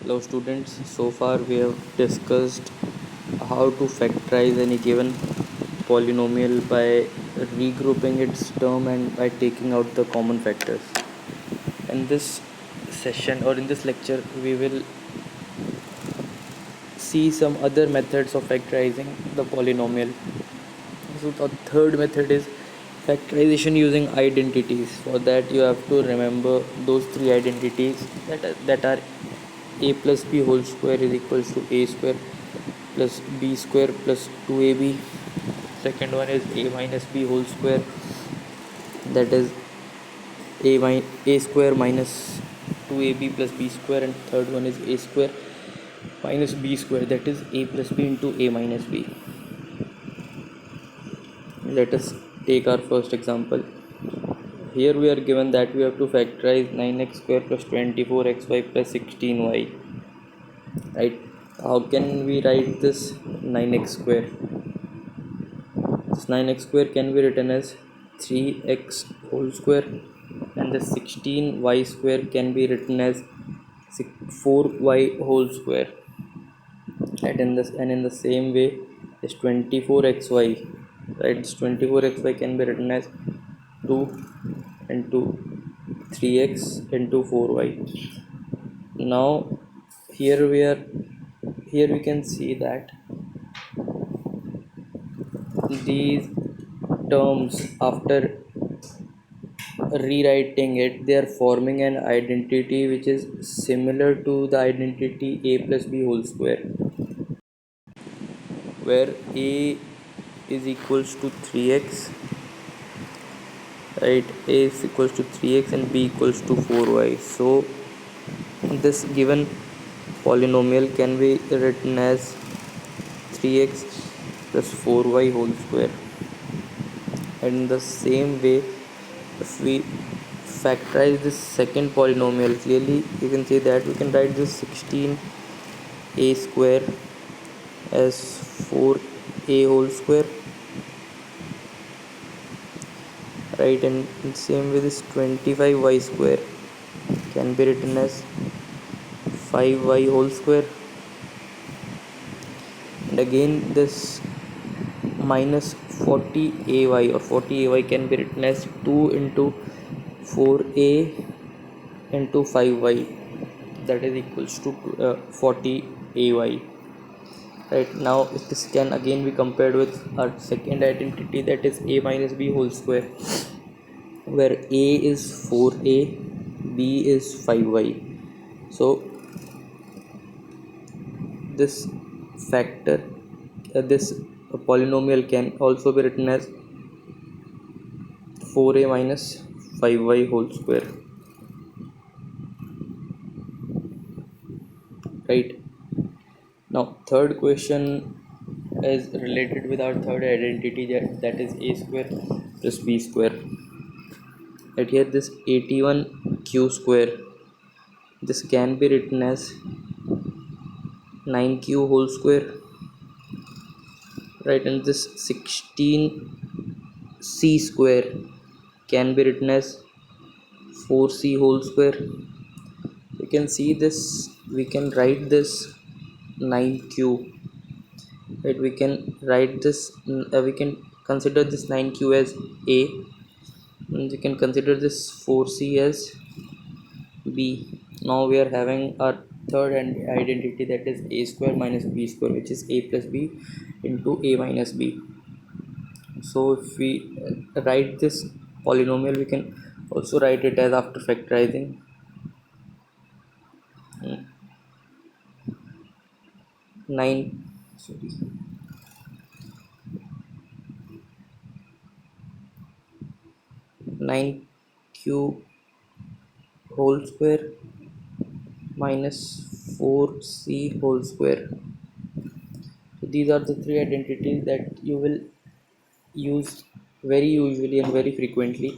Hello students, so far we have discussed how to factorize any given polynomial by regrouping its term and by taking out the common factors. In this session or in this lecture we will see some other methods of factorizing the polynomial. So the third method is factorization using identities. For that you have to remember those three identities that are a plus b whole square is equals to a square plus b square plus 2ab. Second one is a minus b whole square, that is a square minus 2ab plus b square, and third one is a square minus b square, that is a plus b into a minus b. Let us take our first example. Here we are given that we have to factorize 9x square plus 24xy plus 16y, right? How can we write this 9x square? This 9x square can be written as 3x whole square, and the 16y square can be written as 4y whole square, right? In the same way, this 24xy, right? This 24xy can be written as 2 into 3x into 4y. Now here we can see that these terms, after rewriting it, they are forming an identity which is similar to the identity a plus b whole square, where a is equals to 3x, right? A is equals to 3x and b equals to 4y. So this given polynomial can be written as 3x plus 4y whole square. And in the same way, if we factorize this second polynomial, clearly you can see that we can write this 16a square as 4a whole square, right? And in the same way, this 25y square can be written as 5y whole square, and again this minus 40ay or 40ay can be written as 2 into 4a into 5y, that is equals to 40ay. Right now this can again be compared with our second identity, that is a minus b whole square, where a is 4a, b is 5y. So this factor this polynomial can also be written as 4a minus 5y whole square, right? Now third question is related with our third identity, that is a square plus b square. Right here, this 81q square, this can be written as 9q whole square, right? And this 16c square can be written as 4c whole square. You can see this, we can write this 9q, right? We can write this, we can consider this 9q as a, and we can consider this 4c as b. Now we are having our third identity, that is a square minus b square, which is a plus b into a minus b. So if we write this polynomial, we can also write it as, after factorizing, 9 sorry 9q whole square minus 4c whole square. So these are the three identities that you will use very usually and very frequently.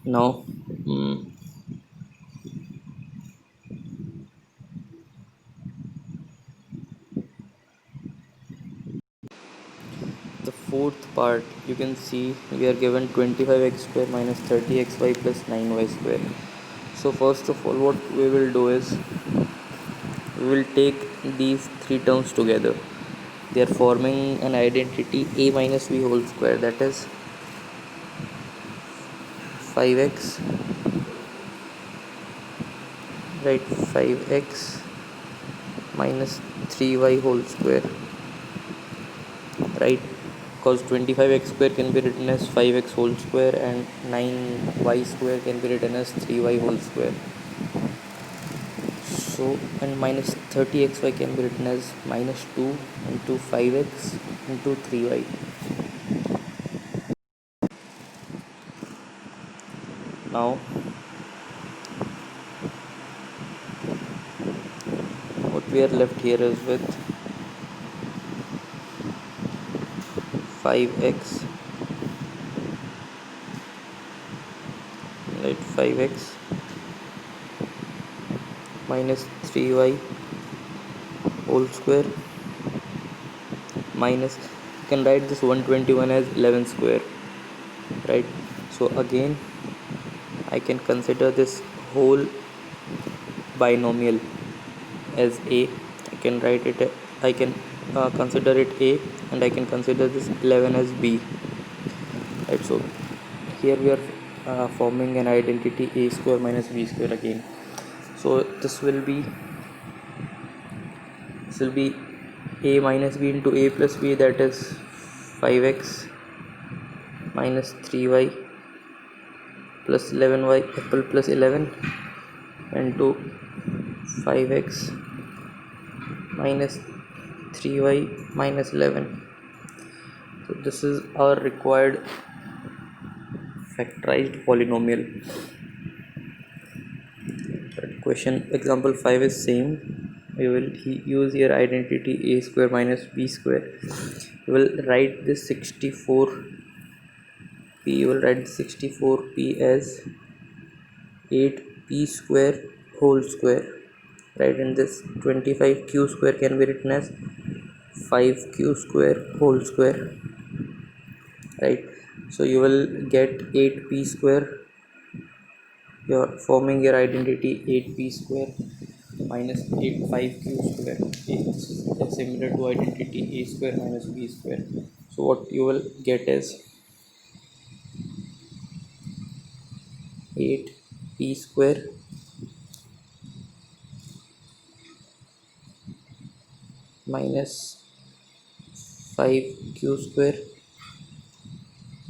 Now the fourth part, you can see we are given 25x square minus 30xy plus 9y square. So first of all, what we will do is we will take these three terms together. They are forming an identity a minus b whole square, that is 5x, right, 5x minus 3y whole square, right, because 25x square can be written as 5x whole square and 9y square can be written as 3y whole square. So, and minus 30xy can be written as minus 2 into 5x into 3y. Now what we are left here is with 5x, right, 5x minus 3y whole square minus, you can write this 121 as 11 square, right. So again I can consider this whole binomial as a. I can write it, I can consider it a, and I can consider this 11 as b, right. So here we are forming an identity a square minus b square again. So this will be a minus b into a plus b, that is 5x minus 3y plus 11y plus 11 into 5x minus 3y minus 11. So this is our required factorized polynomial. Question example 5 is same. We will use here identity a square minus b square. We will write this 64p, you will write 64p as 8p square whole square, right, and this 25q square can be written as 5q square whole square, right. So you will get 8p square, you're forming your identity 8p square minus 85q square. It's similar to identity a square minus b square. So what you will get is 8p square minus 5q square,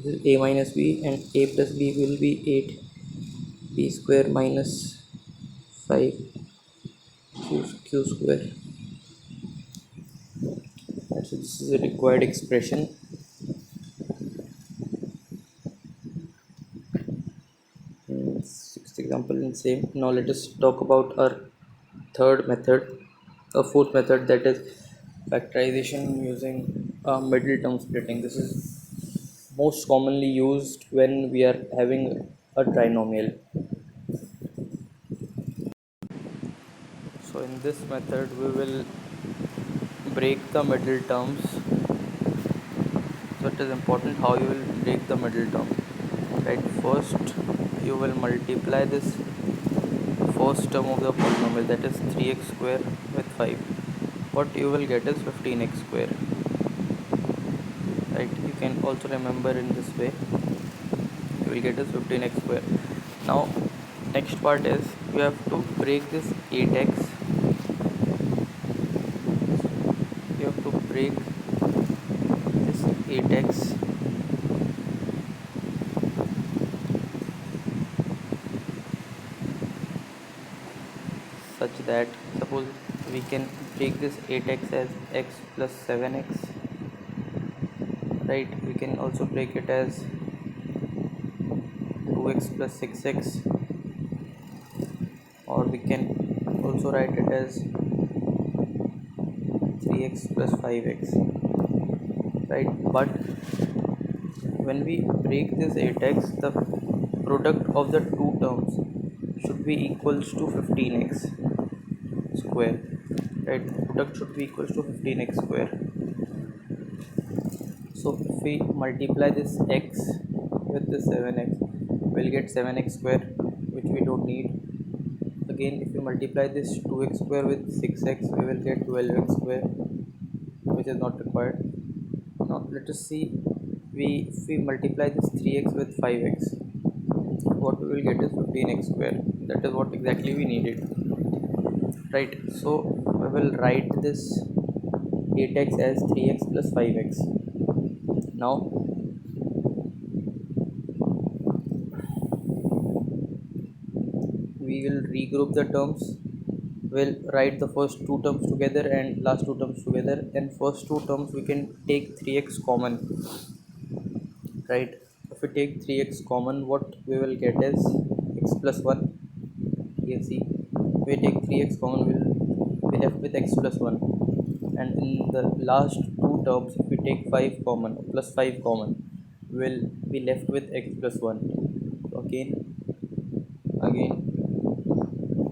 this is a minus b, and a plus b will be 8p square minus 5q square. So this is a required expression. Sixth example in same. Now let us talk about our third method, a fourth method, that is factorization using middle term splitting. This is most commonly used when we are having a trinomial. So in this method we will break the middle terms. So it is important how you will break the middle term, right. First you will multiply this first term of the polynomial, that is 3x square with 5. What you will get is 15x square, right. You can also remember in this way, you will get is 15x square. Now next part is you have to break this 8x, you have to break this 8x such that, suppose we can break this 8x as x plus 7x, right. We can also break it as 2x plus 6x, or we can also write it as 3x plus 5x, right. But when we break this 8x, the product of the two terms should be equals to 15x square, right. Product should be equals to 15x square. So if we multiply this x with the 7x, we'll get 7x square, which we don't need. again if you multiply this 2x square with 6x, we will get 12x square, which is not required. Now let us see, if we multiply this 3x with 5x, what we will get is 15x square. That is what exactly we needed, right? So we will write this 8x as 3x plus 5x. Now we will regroup the terms. We'll write the first two terms together and last two terms together, and first two terms we can take 3x common, right? If we take 3x common, what we will get is x plus 1. Here see, if we take 3x common, we'll be left with x plus 1, and in the last two terms if we take 5 common plus 5 common, we'll be left with x plus 1. So again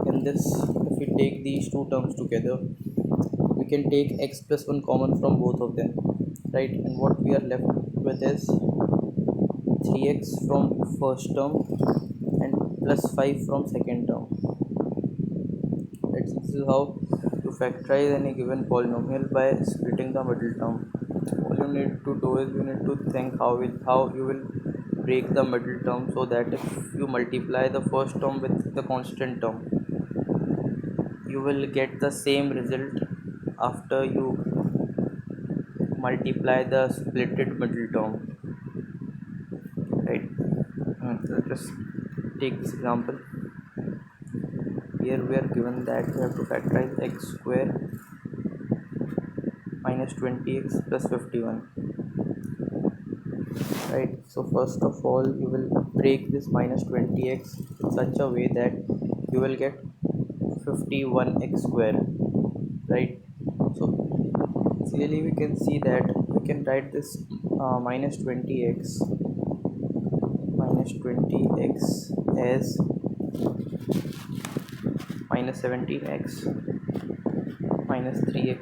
in this, if we take these two terms together, we can take x plus 1 common from both of them, right? And what we are left with is 3x from first term and plus 5 from second term. This is how to factorize any given polynomial by splitting the middle term. All you need to do is you need to think how you will break the middle term, so that if you multiply the first term with the constant term, you will get the same result after you multiply the splitted middle term, right? So just take this example. Here we are given that we have to factorize x square minus 20x plus 51, right? So first of all you will break this minus 20x in such a way that you will get 51x square, right? So clearly we can see that we can write this minus 20x as minus 17x minus 3x.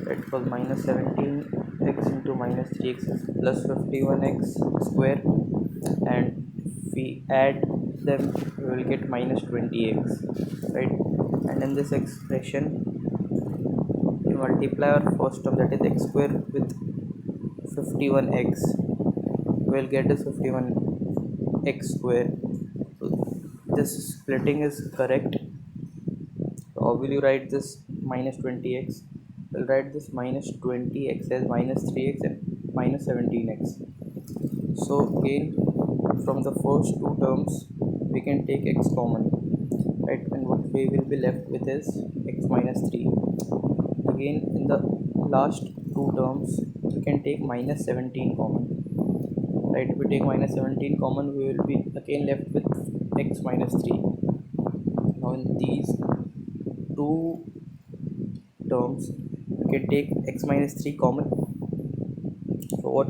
That was minus 17x into minus 3x is plus 51x square, and if we add them we will get minus 20x, right? And in this expression we multiply our first term, that is x square, with 51x, we will get is 51x square. So this splitting is correct. So how will you write this minus 20x? We'll write this minus 20x as minus 3x and minus 17x. So again from the first two terms we can take x common, right? And what we will be left with is x minus 3. Again in the last two terms we can take minus 17 common, right? If we take minus 17 common, we will be again left with x minus 3. Now in these two terms we can take x minus 3 common, so what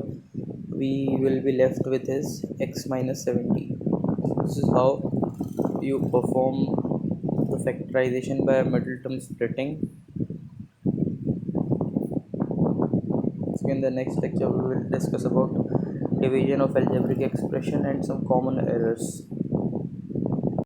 we will be left with is x minus 17. This is how you perform the factorization by middle term splitting. So in the next lecture we will discuss about division of algebraic expression and some common errors.